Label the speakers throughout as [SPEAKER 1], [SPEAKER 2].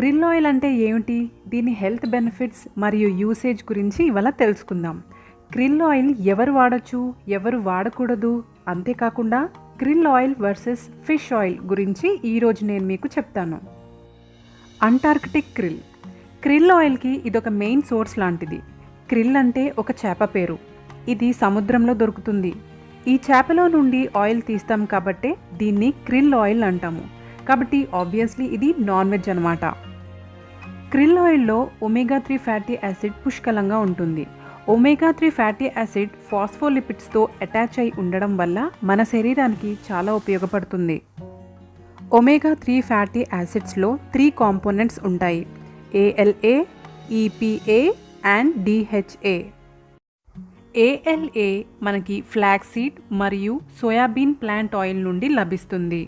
[SPEAKER 1] Krill oil అంటే ఏమిటి? దీని హెల్త్ బెనిఫిట్స్ మరియు యూసేజ్ గురించి ఇవాళ తెలుసుకుందాం. క్రిల్ ఆయిల్ ఎవరు వాడొచ్చు, ఎవరు వాడకూడదు, అంతేకాకుండా krill oil versus fish oil గురించి ఈరోజు నేను మీకు చెప్తాను. Antarctic krill. క్రిల్ ఆయిల్కి ఇదొక మెయిన్ సోర్స్ లాంటిది. క్రిల్ అంటే ఒక చేప పేరు. ఇది సముద్రంలో దొరుకుతుంది. ఈ చేపలో నుండి ఆయిల్ తీస్తాం కాబట్టే దీన్ని క్రిల్ ఆయిల్ అంటాము. కాబట్టి ఆబ్వియస్లీ ఇది నాన్ వెజ్ అనమాట. క్రిల్ ఆయిల్లో ఒమేగా 3 ఫ్యాటీ యాసిడ్ పుష్కలంగా ఉంటుంది. ఒమేగా 3 ఫ్యాటీ యాసిడ్ ఫాస్ఫోలిపిడ్స్తో అటాచ్ అయి ఉండడం వల్ల మన శరీరానికి చాలా ఉపయోగపడుతుంది. ఒమేగా 3 ఫ్యాటీ యాసిడ్స్లో 3 కాంపోనెంట్స్ ఉంటాయి: ALA, EPA and DHA. ALA మనకి ఫ్లాక్సీడ్ మరియు సోయాబీన్ ప్లాంట్ ఆయిల్ నుండి లభిస్తుంది.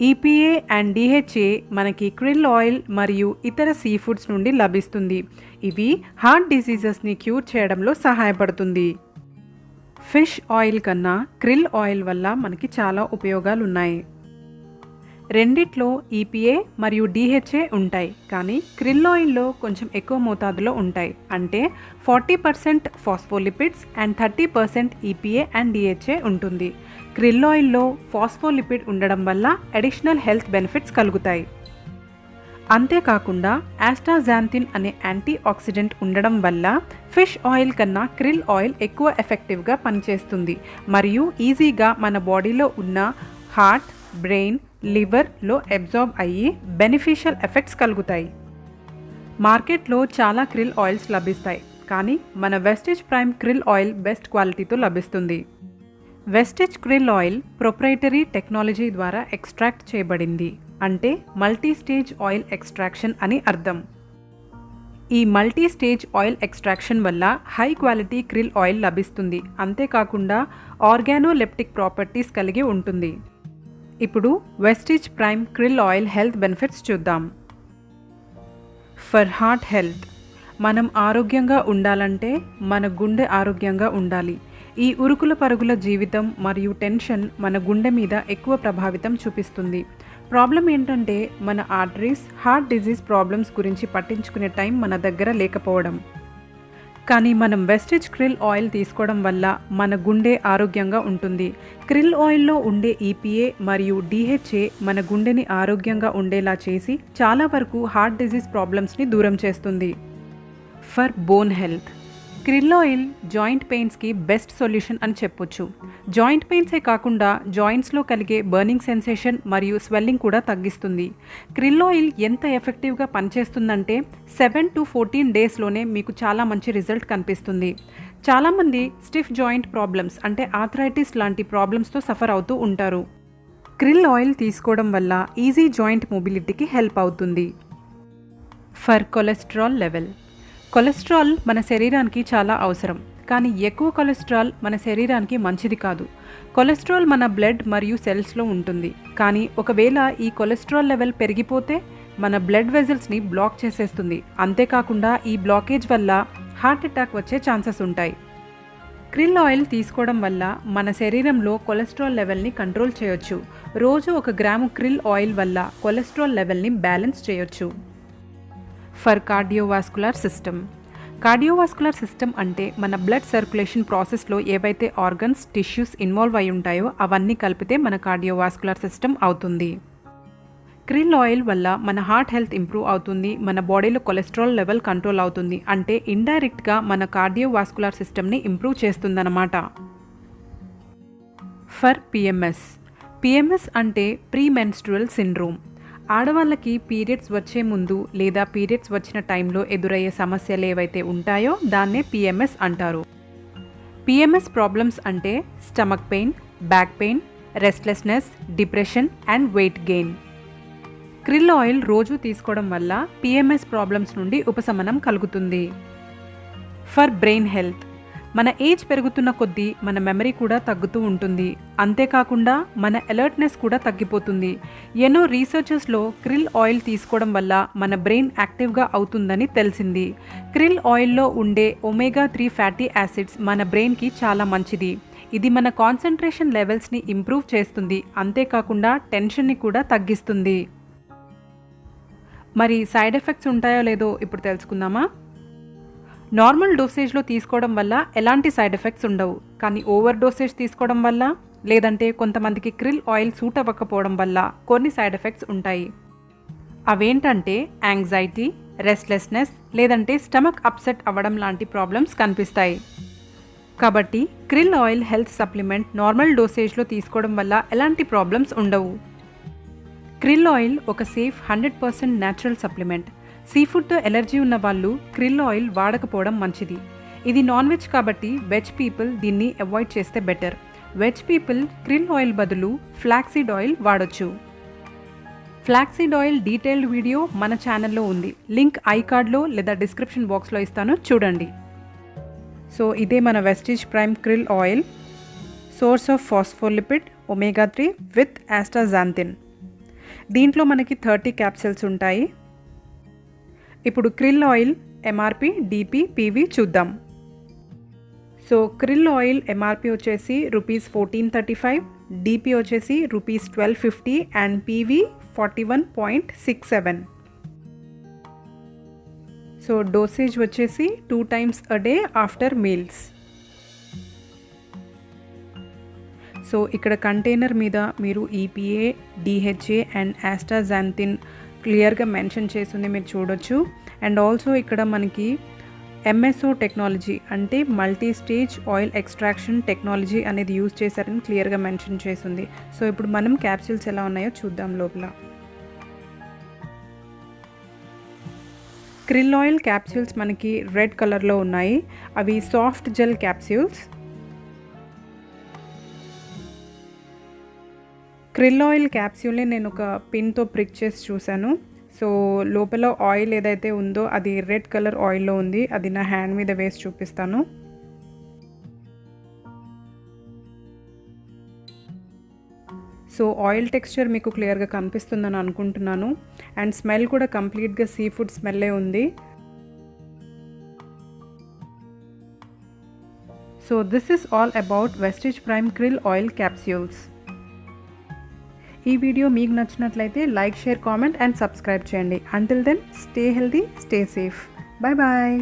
[SPEAKER 1] EPA అండ్ DHA మనకి క్రిల్ ఆయిల్ మరియు ఇతర సీ ఫుడ్స్ నుండి లభిస్తుంది. ఇవి హార్ట్ డిసీజెస్ని క్యూర్ చేయడంలో సహాయపడుతుంది. ఫిష్ ఆయిల్ కన్నా క్రిల్ ఆయిల్ వల్ల మనకి చాలా ఉపయోగాలు ఉన్నాయి. రెండిట్లో EPA మరియు DHA ఉంటాయి, కానీ క్రిల్ ఆయిల్లో కొంచెం ఎక్కువ మోతాదులో ఉంటాయి. అంటే 40% phospholipids and 30% EPA and DHA ఉంటుంది. క్రిల్ ఆయిల్లో ఫాస్ఫోలిపిడ్ ఉండడం వల్ల అడిషనల్ హెల్త్ బెనిఫిట్స్ కలుగుతాయి. అంతేకాకుండా ఆస్టాజాంతిన్ అనే యాంటీ ఆక్సిడెంట్ ఉండడం వల్ల ఫిష్ ఆయిల్ కన్నా క్రిల్ ఆయిల్ ఎక్కువ ఎఫెక్టివ్గా పనిచేస్తుంది మరియు ఈజీగా మన బాడీలో ఉన్న హార్ట్, బ్రెయిన్, లివర్లో అబ్జార్బ్ అయ్యి బెనిఫిషియల్ ఎఫెక్ట్స్ కలుగుతాయి. మార్కెట్లో చాలా క్రిల్ ఆయిల్స్ లభిస్తాయి, కానీ మన Vestige prime krill oil best క్వాలిటీతో లభిస్తుంది. Vestige krill oil proprietary technology ద్వారా ఎక్స్ట్రాక్ట్ చేయబడింది. అంటే మల్టీ స్టేజ్ ఆయిల్ ఎక్స్ట్రాక్షన్ అని అర్థం. ఈ మల్టీ స్టేజ్ ఆయిల్ ఎక్స్ట్రాక్షన్ వల్ల హై క్వాలిటీ క్రిల్ ఆయిల్ లభిస్తుంది. అంతేకాకుండా ఆర్గానోలెప్టిక్ ప్రాపర్టీస్ కలిగి ఉంటుంది. ఇప్పుడు Vestige prime krill oil health benefits చూద్దాం. For heart health. మనం ఆరోగ్యంగా ఉండాలంటే మన గుండె ఆరోగ్యంగా ఉండాలి. ఈ ఉరుకుల పరుగుల జీవితం మరియు టెన్షన్ మన గుండె మీద ఎక్కువ ప్రభావితం చూపిస్తుంది. ప్రాబ్లం ఏంటంటే మన ఆర్టరీస్, హార్ట్ డిజీజ్ ప్రాబ్లమ్స్ గురించి పట్టించుకునే టైం మన దగ్గర లేకపోవడం. కానీ మనం వెస్టేజ్ క్రిల్ ఆయిల్ తీసుకోవడం వల్ల మన గుండె ఆరోగ్యంగా ఉంటుంది. క్రిల్ ఆయిల్లో ఉండే EPA మరియు DHA మన గుండెని ఆరోగ్యంగా ఉండేలా చేసి చాలా వరకు హార్ట్ డిజీజ్ ప్రాబ్లమ్స్ని దూరం చేస్తుంది. For bone health. Krill oil joint పెయిన్స్కి బెస్ట్ సొల్యూషన్ అని చెప్పొచ్చు. జాయింట్ పెయిన్సే కాకుండా జాయింట్స్లో కలిగే బర్నింగ్ సెన్సేషన్ మరియు స్వెల్లింగ్ కూడా తగ్గిస్తుంది. క్రిల్ ఆయిల్ ఎంత ఎఫెక్టివ్గా పనిచేస్తుందంటే 7 to 14 డేస్లోనే మీకు చాలా మంచి రిజల్ట్ కనిపిస్తుంది. చాలామంది స్టిఫ్ జాయింట్ ప్రాబ్లమ్స్ అంటే ఆర్థరైటిస్ లాంటి ప్రాబ్లమ్స్తో సఫర్ అవుతూ ఉంటారు. క్రిల్ ఆయిల్ తీసుకోవడం వల్ల ఈజీ జాయింట్ మొబిలిటీకి హెల్ప్ అవుతుంది. For cholesterol level. కొలెస్ట్రాల్ మన శరీరానికి చాలా అవసరం, కానీ ఎక్కువ కొలెస్ట్రాల్ మన శరీరానికి మంచిది కాదు. కొలెస్ట్రాల్ మన బ్లడ్ మరియు సెల్స్లో ఉంటుంది, కానీ ఒకవేళ ఈ కొలెస్ట్రాల్ లెవెల్ పెరిగిపోతే మన బ్లడ్ వెజల్స్ని బ్లాక్ చేసేస్తుంది. అంతేకాకుండా ఈ బ్లాకేజ్ వల్ల హార్ట్ అటాక్ వచ్చే ఛాన్సెస్ ఉంటాయి. క్రిల్ ఆయిల్ తీసుకోవడం వల్ల మన శరీరంలో కొలెస్ట్రాల్ లెవెల్ని కంట్రోల్ చేయొచ్చు. రోజు 1 గ్రాము క్రిల్ ఆయిల్ వల్ల కొలెస్ట్రాల్ లెవెల్ని బ్యాలెన్స్ చేయొచ్చు. For cardiovascular system. Cardiovascular system అంటే మన బ్లడ్ సర్క్యులేషన్ ప్రాసెస్లో ఏవైతే ఆర్గన్స్, టిష్యూస్ ఇన్వాల్వ్ అయి ఉంటాయో అవన్నీ కలిపితే మన కార్డియోవాస్కులర్ సిస్టమ్ అవుతుంది. క్రిల్ ఆయిల్ వల్ల మన హార్ట్ హెల్త్ ఇంప్రూవ్ అవుతుంది. మన బాడీలో కొలెస్ట్రాల్ లెవెల్ కంట్రోల్ అవుతుంది. అంటే ఇండైరెక్ట్గా మన కార్డియోవాస్కులర్ సిస్టమ్ని ఇంప్రూవ్ చేస్తుందన్నమాట. For PMS. PMS అంటే ప్రీ మెన్స్ట్రువల్ సిండ్రోమ్. ఆడవాళ్ళకి పీరియడ్స్ వచ్చే ముందు లేదా పీరియడ్స్ వచ్చిన టైంలో ఎదురయ్యే సమస్యలు ఏవైతే ఉంటాయో దాన్నే PMS అంటారు. PMS ప్రాబ్లమ్స్ అంటే stomach pain, back pain, restlessness, depression and weight gain. Krill oil రోజు తీసుకోవడం వల్ల PMS ప్రాబ్లమ్స్ నుండి ఉపశమనం కలుగుతుంది. For brain health. మన ఏజ్ పెరుగుతున్న కొద్దీ మన మెమరీ కూడా తగ్గుతూ ఉంటుంది. అంతేకాకుండా మన అలర్ట్నెస్ కూడా తగ్గిపోతుంది. ఎన్నో రీసెర్చెస్లో క్రిల్ ఆయిల్ తీసుకోవడం వల్ల మన బ్రెయిన్ యాక్టివ్గా అవుతుందని తెలిసింది. క్రిల్ ఆయిల్లో ఉండే ఒమేగా 3 ఫ్యాటీ యాసిడ్స్ మన బ్రెయిన్కి చాలా మంచిది. ఇది మన కాన్సంట్రేషన్ లెవెల్స్ని ఇంప్రూవ్ చేస్తుంది. అంతేకాకుండా టెన్షన్ని కూడా తగ్గిస్తుంది. మరి సైడ్ ఎఫెక్ట్స్ ఉంటాయో లేదో ఇప్పుడు తెలుసుకుందామా? నార్మల్ డోసేజ్లో తీసుకోవడం వల్ల ఎలాంటి సైడ్ ఎఫెక్ట్స్ ఉండవు, కానీ ఓవర్ డోసేజ్ తీసుకోవడం వల్ల లేదంటే కొంతమందికి krill ఆయిల్ సూట్ అవ్వకపోవడం వల్ల కొన్ని సైడ్ ఎఫెక్ట్స్ ఉంటాయి. అవేంటంటే యాంగ్జైటీ, రెస్ట్లెస్నెస్ లేదంటే స్టమక్ అప్సెట్ అవ్వడం లాంటి ప్రాబ్లమ్స్ కనిపిస్తాయి. కాబట్టి krill oil health supplement normal డోసేజ్లో తీసుకోవడం వల్ల ఎలాంటి ప్రాబ్లమ్స్ ఉండవు. krill ఆయిల్ ఒక సేఫ్ 100% న్యాచురల్ సప్లిమెంట్. సీ ఫుడ్తో ఎలర్జీ ఉన్న వాళ్ళు krill ఆయిల్ వాడకపోవడం మంచిది. ఇది నాన్ వెజ్ కాబట్టి వెజ్ పీపుల్ దీన్ని అవాయిడ్ చేస్తే better. Veg people krill oil బదులు ఫ్లాక్సీడ్ ఆయిల్ వాడొచ్చు. ఫ్లాక్సీడ్ ఆయిల్ డీటెయిల్డ్ వీడియో మన ఛానల్లో ఉంది. లింక్ ఐ కార్డ్లో లేదా డిస్క్రిప్షన్ బాక్స్లో ఇస్తాను, చూడండి. సో ఇదే మన Vestige prime krill oil, source of phospholipid omega 3 with astaxanthin. దీంట్లో మనకి 30 క్యాప్సిల్స్ ఉంటాయి. ఇప్పుడు krill oil MRP, DP, PV చూద్దాం. సో krill ఆయిల్ ఎంఆర్పి వచ్చేసి ₹1435, డిపి వచ్చేసి ₹1250 అండ్ పివి 41.67. సో డోసేజ్ వచ్చేసి 2 times a day after meals. So ఇక్కడ container మీద మీరు ఈపీఏ, డిహెచ్ఏ అండ్ ఆస్టాజాంతిన్ క్లియర్గా మెన్షన్ చేసింది మీరు చూడొచ్చు. అండ్ ఆల్సో ఇక్కడ మనకి ఎంఎస్ఓ టెక్నాలజీ అంటే multi stage oil extraction technology అనేది యూజ్ చేశారని క్లియర్గా మెన్షన్ చేసింది. సో ఇప్పుడు మనం క్యాప్సూల్స్ ఎలా ఉన్నాయో చూద్దాం. లోపల krill ఆయిల్ క్యాప్సూల్స్ మనకి రెడ్ కలర్లో ఉన్నాయి. అవి soft gel capsules. krill oil క్యాప్సూల్ని నేను ఒక పిన్తో ప్రిక్ చేసి చూశాను. సో లోపల ఆయిల్ ఏదైతే ఉందో అది రెడ్ కలర్ ఆయిల్లో ఉంది. అది నా హ్యాండ్ మీద వేసి చూపిస్తాను. సో ఆయిల్ టెక్స్చర్ మీకు క్లియర్గా కనిపిస్తుందని అనుకుంటున్నాను. అండ్ స్మెల్ కూడా కంప్లీట్గా సీ ఫుడ్ స్మెల్లే ఉంది. So this is all about Vestige prime krill oil capsules. ఈ వీడియో మీకు నచ్చినట్లయితే like, share, comment and subscribe చేయండి. Until then stay healthy, stay safe. Bye bye.